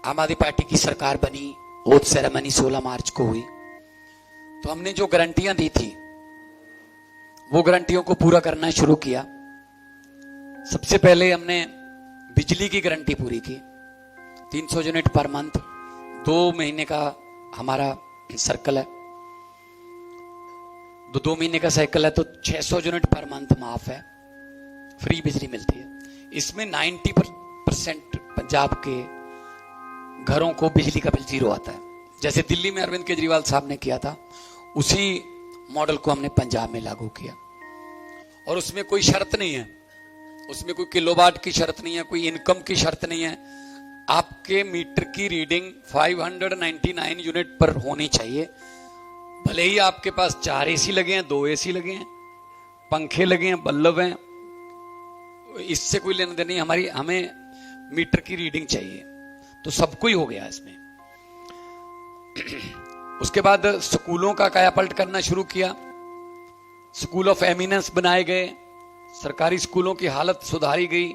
आम आदमी पार्टी की सरकार बनी, ओथ सेरेमनी 16 मार्च को हुई, तो हमने जो गारंटियां दी थी वो गारंटियों को पूरा करना शुरू किया। सबसे पहले हमने बिजली की गारंटी पूरी की, 300 यूनिट पर मंथ, 2 महीने का हमारा सर्कल है, 2 महीने का साइकिल है, तो 600 यूनिट पर मंथ माफ है, फ्री बिजली मिलती है। इसमें 90% पंजाब के घरों को बिजली का बिल जीरो आता है। जैसे दिल्ली में अरविंद केजरीवाल साहब ने किया था, उसी मॉडल को हमने पंजाब में लागू किया। और उसमें कोई शर्त नहीं है, उसमें कोई किलोवाट की शर्त नहीं है, कोई इनकम की शर्त नहीं है। आपके मीटर की रीडिंग 599 यूनिट पर होनी चाहिए, भले ही आपके पास 4 एसी लगे हैं, 2 एसी लगे हैं, पंखे लगे हैं, बल्ब हैं, इससे कोई लेना देना नहीं। हमें मीटर की रीडिंग चाहिए, तो सबको ही हो गया इसमें। उसके बाद स्कूलों का कायापलट करना शुरू किया, स्कूल ऑफ एमिनेंस बनाए गए, सरकारी स्कूलों की हालत सुधारी गई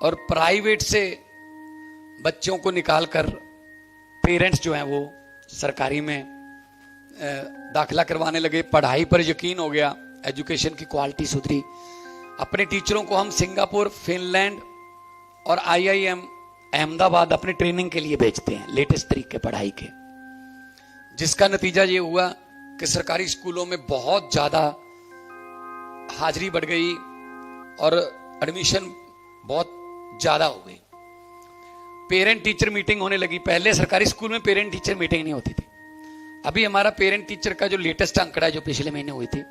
और प्राइवेट से बच्चों को निकालकर पेरेंट्स जो हैं वो सरकारी में दाखिला करवाने लगे। पढ़ाई पर यकीन हो गया, एजुकेशन की क्वालिटी सुधरी। अपने टीचरों को हम सिंगापुर, फिनलैंड और IIM अहमदाबाद अपने ट्रेनिंग के लिए भेजते हैं, लेटेस्ट तरीके पढ़ाई के, जिसका नतीजा ये हुआ कि सरकारी स्कूलों में बहुत ज्यादा हाजिरी बढ़ गई और एडमिशन बहुत ज्यादा हो गई। पेरेंट टीचर मीटिंग होने लगी। पहले सरकारी स्कूल में पेरेंट टीचर मीटिंग नहीं होती थी। अभी हमारा पेरेंट टीचर का जो लेटेस्ट आंकड़ा है, जो पिछले महीने हुई थी,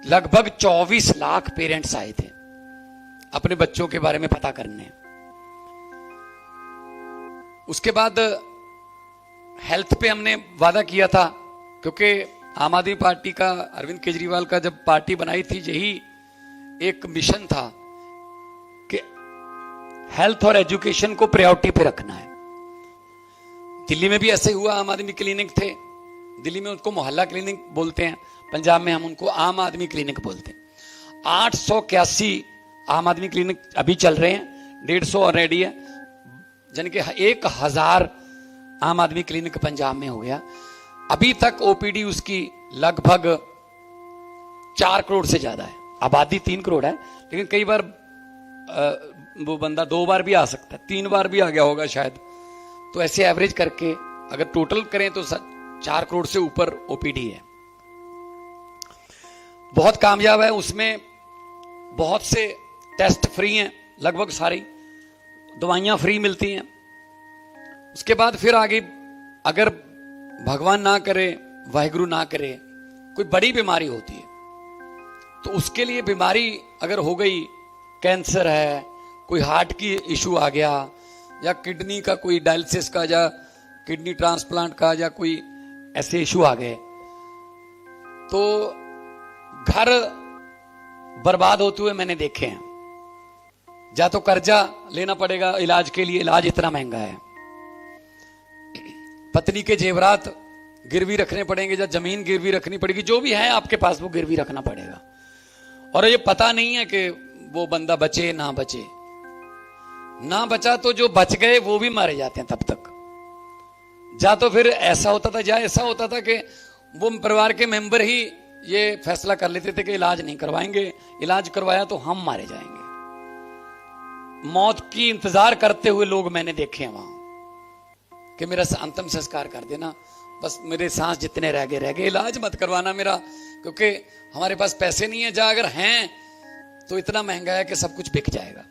लगभग 24 लाख पेरेंट्स आए थे अपने बच्चों के बारे में पता करने। उसके बाद हेल्थ पे हमने वादा किया था, क्योंकि आम आदमी पार्टी का, अरविंद केजरीवाल का जब पार्टी बनाई थी, यही एक मिशन था कि हेल्थ और एजुकेशन को प्रायोरिटी पे रखना है। दिल्ली में भी ऐसे हुआ, आम आदमी क्लिनिक थे, दिल्ली में उनको मोहल्ला क्लिनिक बोलते हैं, पंजाब में हम उनको आम आदमी क्लिनिक बोलते हैं। 881 आम आदमी क्लिनिक अभी चल रहे हैं, 150 ऑलरेडी है, यानी कि 1000 आम आदमी क्लिनिक पंजाब में हो गया। अभी तक OPD उसकी लगभग 4 करोड़ से ज्यादा है। आबादी 3 करोड़ है, लेकिन कई बार वो बंदा 2 बार भी आ सकता है, 3 बार भी आ गया होगा शायद। तो ऐसे एवरेज करके अगर टोटल करें तो 4 करोड़ से ऊपर OPD है। बहुत कामयाब है, उसमें बहुत से टेस्ट फ्री हैं, लगभग सारी दवाइयां फ्री मिलती हैं। उसके बाद फिर आगे, अगर भगवान ना करे, वाहिगुरु ना करे, कोई बड़ी बीमारी होती है, तो उसके लिए बीमारी अगर हो गई, कैंसर है, कोई हार्ट की इशू आ गया, या किडनी का कोई डायलिसिस का, या किडनी ट्रांसप्लांट का, या कोई ऐसे इशू आ गए, तो घर बर्बाद होते हुए मैंने देखे हैं। या तो कर्जा लेना पड़ेगा इलाज के लिए, इलाज इतना महंगा है, पत्नी के जेवरात गिरवी रखने पड़ेंगे, या जमीन गिरवी रखनी पड़ेगी, जो भी है आपके पास वो गिरवी रखना पड़ेगा। और ये पता नहीं है कि वो बंदा बचे ना बचे, ना बचा तो जो बच गए वो भी मारे जाते हैं तब तक। या तो फिर ऐसा होता था, या ऐसा होता था कि वो परिवार के मेंबर ही ये फैसला कर लेते थे कि इलाज नहीं करवाएंगे, इलाज करवाया तो हम मारे जाएंगे। मौत की इंतजार करते हुए लोग मैंने देखे हैं वहां, कि मेरा अंतिम संस्कार कर देना, बस मेरे सांस जितने रह गए, इलाज मत करवाना मेरा, क्योंकि हमारे पास पैसे नहीं है, जहां अगर हैं तो इतना महंगा है कि सब कुछ बिक जाएगा।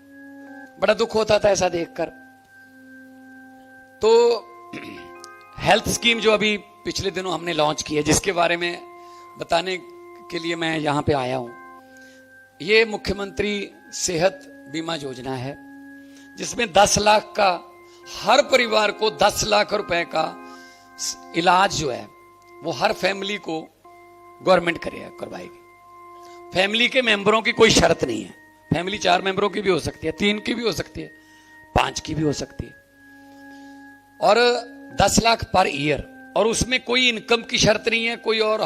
बड़ा दुख होता था ऐसा देखकर। तो हेल्थ स्कीम जो अभी पिछले दिनों हमने लॉन्च की है, जिसके बारे में बताने के लिए मैं यहां पे आया हूं, ये मुख्यमंत्री सेहत बीमा योजना है, जिसमें 10 लाख का, हर परिवार को 10 लाख रुपए का इलाज जो है वो हर फैमिली को गवर्नमेंट करवाएगी। फैमिली के मेंबरों की कोई शर्त नहीं है, फैमिली 4 मेंबरों की भी हो सकती है, 3 की भी हो सकती है, 5 की भी हो सकती है, और 10 लाख पर ईयर। और उसमें कोई इनकम की शर्त नहीं है, कोई और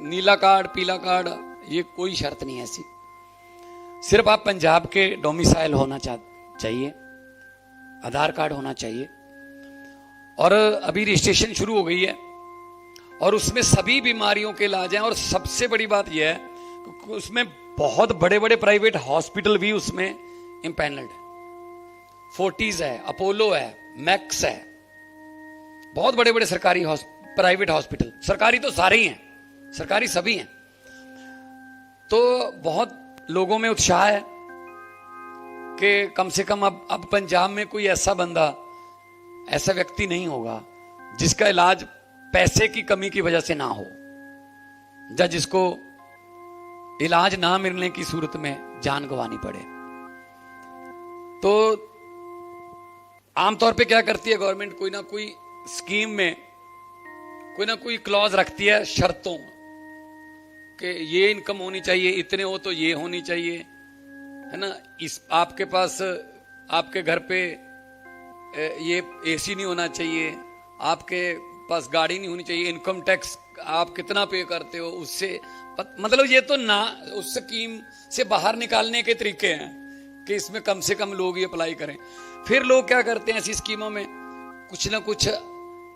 नीला कार्ड, पीला कार्ड, ये कोई शर्त नहीं है ऐसी। सिर्फ आप पंजाब के डोमिसाइल होना चाहिए, आधार कार्ड होना चाहिए, और अभी रजिस्ट्रेशन शुरू हो गई है और उसमें सभी बीमारियों के इलाज हैं। और सबसे बड़ी बात यह है कि उसमें बहुत बड़े बड़े प्राइवेट हॉस्पिटल भी उसमें इंपैनल्ड है। फोर्टीज है, अपोलो है, मैक्स है, बहुत बड़े बड़े सरकारी प्राइवेट हॉस्पिटल। सरकारी तो सारे ही हैं, सरकारी सभी हैं। तो बहुत लोगों में उत्साह है कि कम से कम अब पंजाब में कोई ऐसा बंदा, ऐसा व्यक्ति नहीं होगा जिसका इलाज पैसे की कमी की वजह से ना हो, या जिसको इलाज ना मिलने की सूरत में जान गंवानी पड़े। तो आमतौर पे क्या करती है गवर्नमेंट, कोई ना कोई स्कीम में कोई ना कोई क्लॉज रखती है शर्तों कि ये इनकम होनी चाहिए, इतने हो तो ये होनी चाहिए, है ना। इस आपके पास, आपके घर पे ये एसी नहीं होना चाहिए, आपके पास गाड़ी नहीं होनी चाहिए, इनकम टैक्स आप कितना पे करते हो उससे, मतलब ये तो ना उस स्कीम से बाहर निकालने के तरीके हैं कि इसमें कम से कम लोग ये अप्लाई करें। फिर लोग क्या करते हैं ऐसी स्कीमों में, कुछ ना कुछ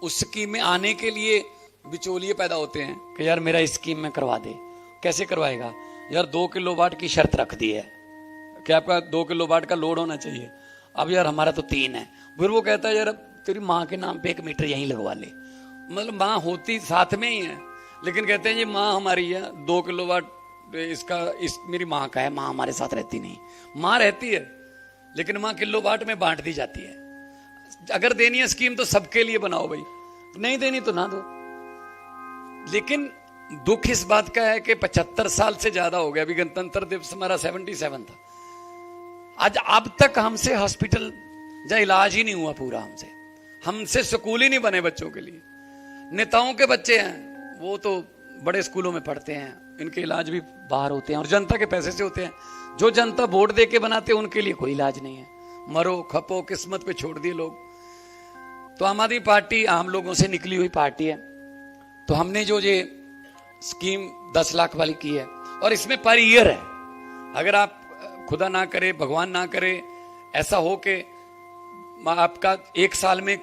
उस स्कीम में आने के लिए बिचौलिए पैदा होते हैं कि यार मेरा इस स्कीम में करवा दे। कैसे करवाएगा यार, 2 किलोवाट की शर्त रख दी है कि आपका 2 किलोवाट का लोड होना चाहिए। अब यार हमारा तो 3 है। फिर वो कहता है यार तेरी माँ के नाम पे 1 मीटर यहीं लगवा ले। मतलब माँ होती साथ में ही है, लेकिन कहते हैं ये माँ हमारी है, 2 किलोवाट मेरी माँ का है, माँ हमारे साथ रहती नहीं। माँ रहती है लेकिन माँ किलोवाट में बांट दी जाती है। अगर देनी है स्कीम तो सबके लिए बनाओ भाई, नहीं देनी तो ना दो। लेकिन दुख इस बात का है कि 75 साल से ज्यादा हो गया, अभी गणतंत्र दिवस हमारा 77 था, आज अब तक हमसे हॉस्पिटल या इलाज ही नहीं हुआ पूरा। हमसे स्कूल ही नहीं बने बच्चों के लिए। नेताओं के बच्चे हैं वो तो बड़े स्कूलों में पढ़ते हैं, इनके इलाज भी बाहर होते हैं और जनता के पैसे से होते हैं। जो जनता वोट दे के बनाते हैं उनके लिए कोई इलाज नहीं है, मरो खपो किस्मत पे छोड़ दिए लोग। तो आम आदमी पार्टी आम लोगों से निकली हुई पार्टी है। तो हमने जो ये स्कीम 10 लाख वाली की है, और इसमें पर ईयर है, अगर आप खुदा ना करे भगवान ना करे ऐसा हो कि आपका 1 साल में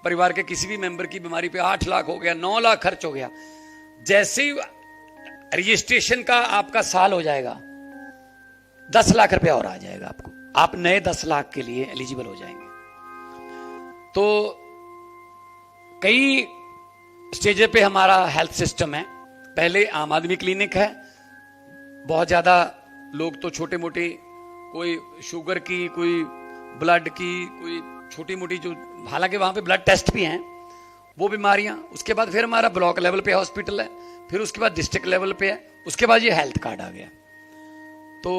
परिवार के किसी भी मेंबर की बीमारी पे 8 लाख हो गया, 9 लाख खर्च हो गया, जैसे ही रजिस्ट्रेशन का आपका साल हो जाएगा 10 लाख रुपया और आ जाएगा आपको, आप नए 10 लाख के लिए एलिजिबल हो जाएंगे। तो कई स्टेज पे हमारा हेल्थ सिस्टम है। पहले आम आदमी क्लिनिक है, बहुत ज्यादा लोग तो छोटे मोटे, कोई शुगर की, कोई ब्लड की, कोई छोटी मोटी जो, हालांकि वहां पे ब्लड टेस्ट भी हैं, वो बीमारियां। उसके बाद फिर हमारा ब्लॉक लेवल पे हॉस्पिटल है, फिर उसके बाद डिस्ट्रिक्ट लेवल पे है, उसके बाद ये हेल्थ कार्ड आ गया। तो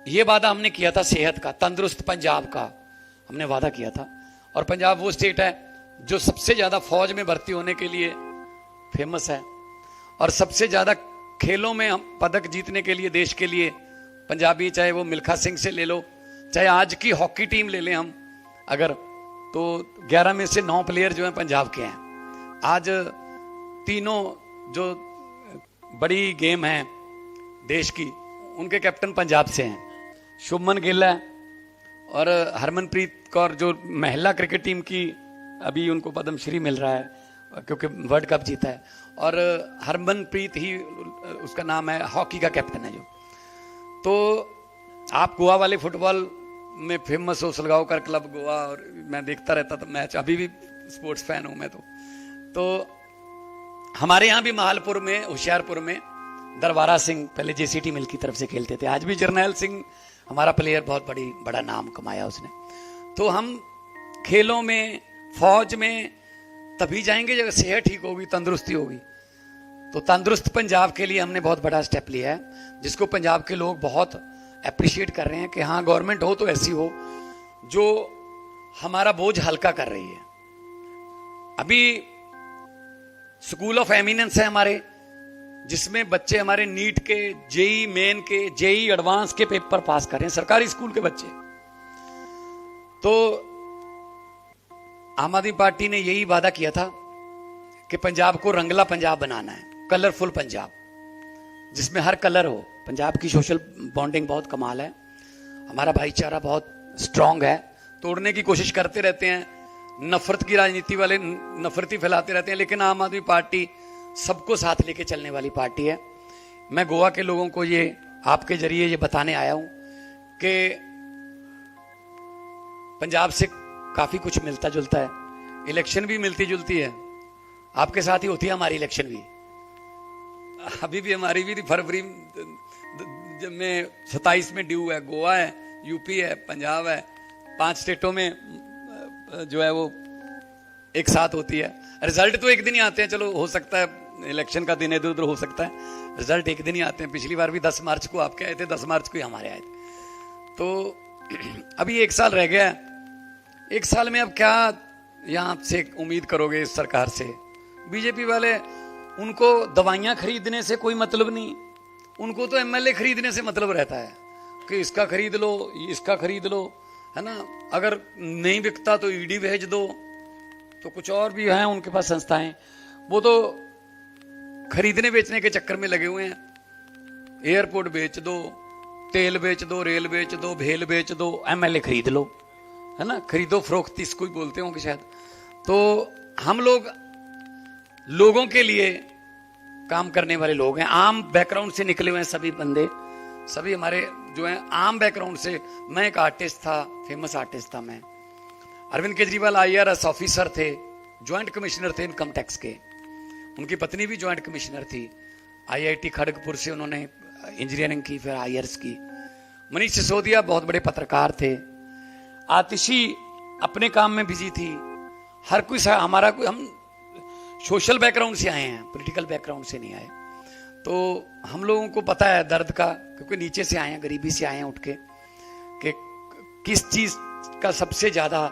ये वादा हमने किया था सेहत का, तंदुरुस्त पंजाब का हमने वादा किया था। और पंजाब वो स्टेट है जो सबसे ज्यादा फौज में भर्ती होने के लिए फेमस है, और सबसे ज्यादा खेलों में हम पदक जीतने के लिए देश के लिए पंजाबी, चाहे वो मिल्खा सिंह से ले लो, चाहे आज की हॉकी टीम ले लें हम अगर, तो 11 में से 9 प्लेयर जो हैं पंजाब के हैं। आज तीनों जो बड़ी गेम है देश की उनके कैप्टन पंजाब से हैं। शुभमन गिल है और हरमनप्रीत कौर जो महिला क्रिकेट टीम की, अभी उनको पद्मश्री मिल रहा है क्योंकि वर्ल्ड कप जीता है, और हरमनप्रीत ही उसका नाम है, हॉकी का कैप्टन है जो। तो आप गोवा वाले फुटबॉल में फेमस हो, सलगांवकर क्लब गोवा, और मैं देखता रहता था मैच, अभी भी स्पोर्ट्स फैन हूं मैं। तो हमारे यहाँ भी महालपुर में, होशियारपुर में दरबारा सिंह पहले जेसीटी मिल की तरफ से खेलते थे, आज भी जर्नैल सिंह हमारा प्लेयर, बहुत बड़ा नाम कमाया उसने। तो हम खेलों में, फौज में तभी जाएंगे जब सेहत ठीक होगी, तंदुरुस्ती होगी। तो तंदुरुस्त पंजाब के लिए हमने बहुत बड़ा स्टेप लिया है, जिसको पंजाब के लोग बहुत अप्रिशिएट कर रहे हैं कि हाँ गवर्नमेंट हो तो ऐसी हो जो हमारा बोझ हल्का कर रही है। अभी स्कूल ऑफ एमिनेंस है हमारे, जिसमें बच्चे हमारे नीट के, जेई मेन के, जेई एडवांस के पेपर पास कर रहे हैं, सरकारी स्कूल के बच्चे। तो आम आदमी पार्टी ने यही वादा किया था कि पंजाब को रंगला पंजाब बनाना है, कलरफुल पंजाब, जिसमें हर कलर हो। पंजाब की सोशल बॉन्डिंग बहुत कमाल है, हमारा भाईचारा बहुत स्ट्रांग है, तोड़ने की कोशिश करते रहते हैं नफरत की राजनीति वाले नफरती फैलाते रहते हैं, लेकिन आम आदमी पार्टी सबको साथ लेके चलने वाली पार्टी है। मैं गोवा के लोगों को ये आपके जरिए ये बताने आया हूं कि पंजाब से काफी कुछ मिलता जुलता है, इलेक्शन भी मिलती जुलती है, आपके साथ ही होती है हमारी इलेक्शन भी। अभी भी हमारी भी फरवरी में 27 में ड्यू है। गोवा है, यूपी है, पंजाब है, 5 स्टेटों में जो है वो एक साथ होती है। रिजल्ट तो एक दिन ही आते हैं, चलो हो सकता है इलेक्शन का दिन इधर उधर हो सकता है, रिजल्ट एक दिन ही आते हैं। पिछली बार भी 10 मार्च को आपके आए थे, 10 मार्च को ही हमारे आए थे। तो अभी 1 साल रह गया है। 1 साल में अब क्या यहां से उम्मीद करोगे इस सरकार से? बीजेपी वाले, उनको दवाइयां खरीदने से कोई मतलब नहीं, उनको तो एमएलए खरीदने से मतलब रहता है कि इसका खरीद लो, इसका खरीद लो, है ना। अगर नहीं बिकता तो ईडी भेज दो। तो कुछ और भी हैं उनके पास संस्थाएं, वो तो खरीदने बेचने के चक्कर में लगे हुए हैं। एयरपोर्ट बेच दो, तेल बेच दो, रेल बेच दो, भेल बेच दो, एमएलए खरीद लो, है ना। खरीदो फरोख्त इसको ही बोलते होंगे शायद। तो हम लोग लोगों के लिए काम करने वाले लोग हैं, आम बैकग्राउंड से निकले हुए हैं सभी बंदे, सभी हमारे जो हैं आम बैकग्राउंड से। मैं एक आर्टिस्ट था, फेमस आर्टिस्ट था मैं। अरविंद केजरीवाल आईआरएस ऑफिसर थे, ज्वाइंट कमिश्नर थे इनकम टैक्स के। उनकी पत्नी भी ज्वाइंट कमिश्नर थी। आईआईटी खड़गपुर से उन्होंने इंजीनियरिंग की, फिर आईआरएस की। मनीष सिसोदिया बहुत बड़े पत्रकार थे। आतिशी अपने काम में बिजी थी। हर कोई हमारा कोई, हम सोशल बैकग्राउंड से आए हैं, पॉलिटिकल बैकग्राउंड से नहीं आए। तो हम लोगों को पता है दर्द का, क्योंकि नीचे से आए हैं, गरीबी से आए हैं उठ के, कि किस चीज का सबसे ज्यादा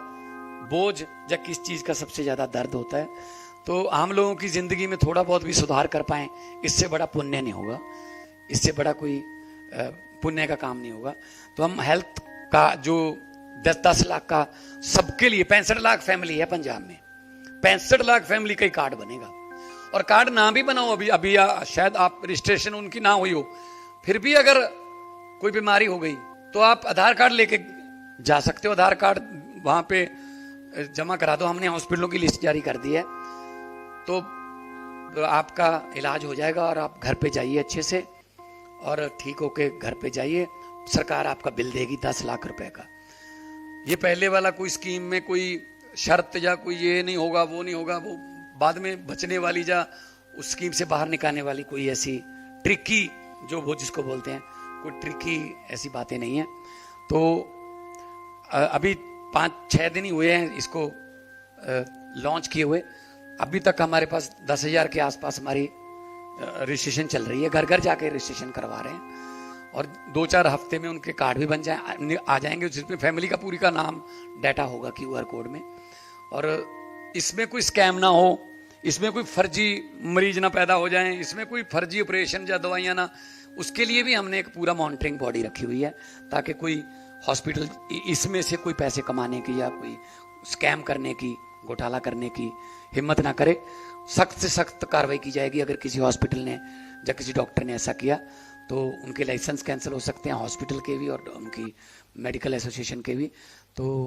बोझ या किस चीज का सबसे ज्यादा दर्द होता है। तो हम लोगों की जिंदगी में थोड़ा बहुत भी सुधार कर पाए, इससे बड़ा पुण्य नहीं होगा, इससे बड़ा कोई पुण्य का काम नहीं होगा। तो हम हेल्थ का जो 10-10 लाख का सबके लिए, 65 लाख फैमिली है पंजाब में, 65 लाख फैमिली का ही कार्ड बनेगा। और कार्ड ना भी बनाओ अभी शायद आप रजिस्ट्रेशन उनकी ना हुई हो, फिर भी अगर कोई बीमारी हो गई तो आप आधार कार्ड लेके जा सकते हो। आधार कार्ड वहां पे जमा करा दो, हमने हॉस्पिटलों की लिस्ट जारी कर दी है। तो आपका इलाज हो जाएगा और आप घर पे जाइए अच्छे से, और ठीक होके घर पे जाइए। सरकार आपका बिल देगी 10 लाख रुपए का। ये पहले वाला कोई स्कीम में कोई शर्त या कोई ये नहीं होगा, वो नहीं होगा, वो बाद में बचने वाली या उस स्कीम से बाहर निकालने वाली कोई ऐसी ट्रिकी, जो वो जिसको बोलते हैं, कोई ट्रिकी ऐसी बातें नहीं है। तो अभी 5-6 दिन ही हुए हैं इसको लॉन्च किए हुए। अभी तक हमारे पास 10,000 के आसपास हमारी रजिस्ट्रेशन चल रही है। घर घर जाके रजिस्ट्रेशन करवा रहे हैं, और 2-4 हफ्ते में उनके कार्ड भी बन आ जाएंगे, जिसमें फैमिली का पूरी का नाम डाटा होगा QR कोड में। और इसमें कोई स्कैम ना हो, इसमें कोई फर्जी मरीज ना पैदा हो जाएं, इसमें कोई फर्जी ऑपरेशन या दवाइयां ना, उसके लिए भी हमने एक पूरा मॉनिटरिंग बॉडी रखी हुई है, ताकि कोई हॉस्पिटल इसमें से कोई पैसे कमाने की या कोई स्कैम करने की, घोटाला करने की हिम्मत ना करे। सख्त से सख्त कार्रवाई की जाएगी अगर किसी हॉस्पिटल ने या किसी डॉक्टर ने ऐसा किया, तो उनके लाइसेंस कैंसिल हो सकते हैं, हॉस्पिटल के भी और उनकी मेडिकल एसोसिएशन के भी। तो